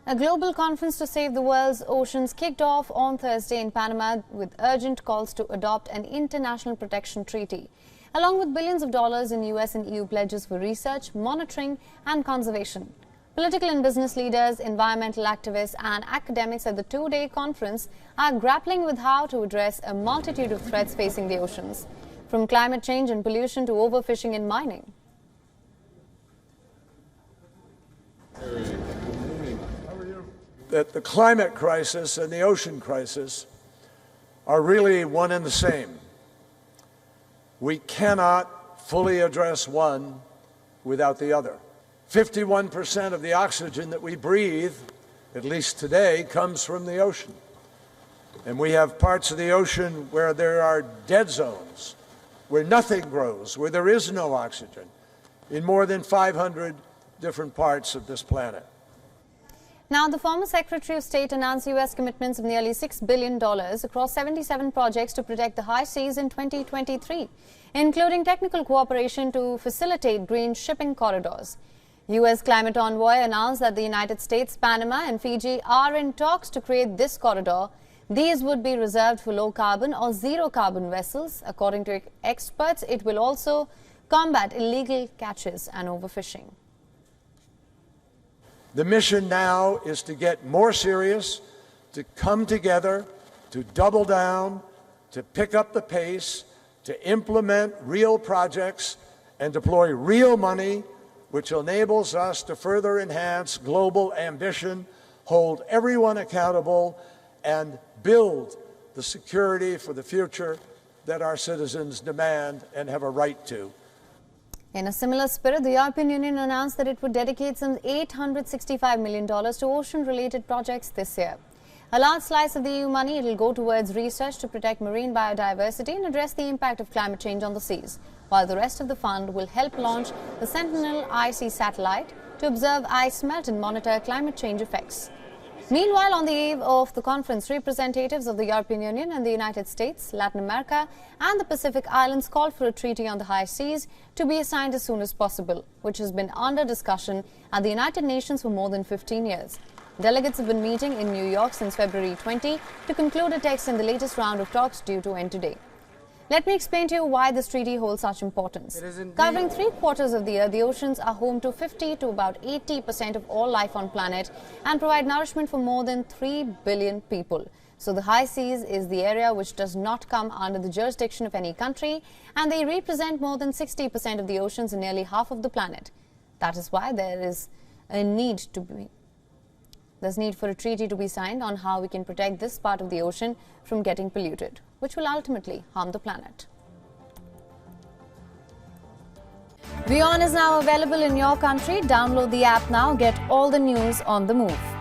A global conference to save the world's oceans kicked off on Thursday in Panama with urgent calls to adopt an international protection treaty, along with billions of dollars in US and EU pledges for research, monitoring and conservation. Political and business leaders, environmental activists and academics at the two-day conference are grappling with how to address a multitude of threats facing the oceans, from climate change and pollution to overfishing and mining. That the climate crisis and the ocean crisis are really one and the same. We cannot fully address one without the other. 51% of the oxygen that we breathe, at least today, comes from the ocean. And we have parts of the ocean where there are dead zones, where nothing grows, where there is no oxygen, in more than 500 different parts of this planet. Now, the former Secretary of State announced U.S. commitments of nearly $6 billion across 77 projects to protect the high seas in 2023, including technical cooperation to facilitate green shipping corridors. U.S. climate envoy announced that the United States, Panama and Fiji are in talks to create this corridor. These would be reserved for low-carbon or zero-carbon vessels. According to experts, it will also combat illegal catches and overfishing. The mission now is to get more serious, to come together, to double down, to pick up the pace, to implement real projects and deploy real money, which enables us to further enhance global ambition, hold everyone accountable, and build the security for the future that our citizens demand and have a right to. In a similar spirit, the European Union announced that it would dedicate some $865 million to ocean-related projects this year. A large slice of the EU money will go towards research to protect marine biodiversity and address the impact of climate change on the seas, while the rest of the fund will help launch the Sentinel IC satellite to observe ice melt and monitor climate change effects. Meanwhile, on the eve of the conference, representatives of the European Union and the United States, Latin America and the Pacific Islands called for a treaty on the high seas to be signed as soon as possible, which has been under discussion at the United Nations for more than 15 years. Delegates have been meeting in New York since February 20 to conclude a text in the latest round of talks due to end today. Let me explain to you why this treaty holds such importance. Covering 3/4 of the year, the oceans are home to 50 to about 80% of all life on planet and provide nourishment for more than 3 billion people. So the high seas is the area which does not come under the jurisdiction of any country, and they represent more than 60% of the oceans and nearly half of the planet. That is why there's need for a treaty to be signed on how we can protect this part of the ocean from getting polluted, which will ultimately harm the planet. WION is now available in your country. Download the app now. Get all the news on the move.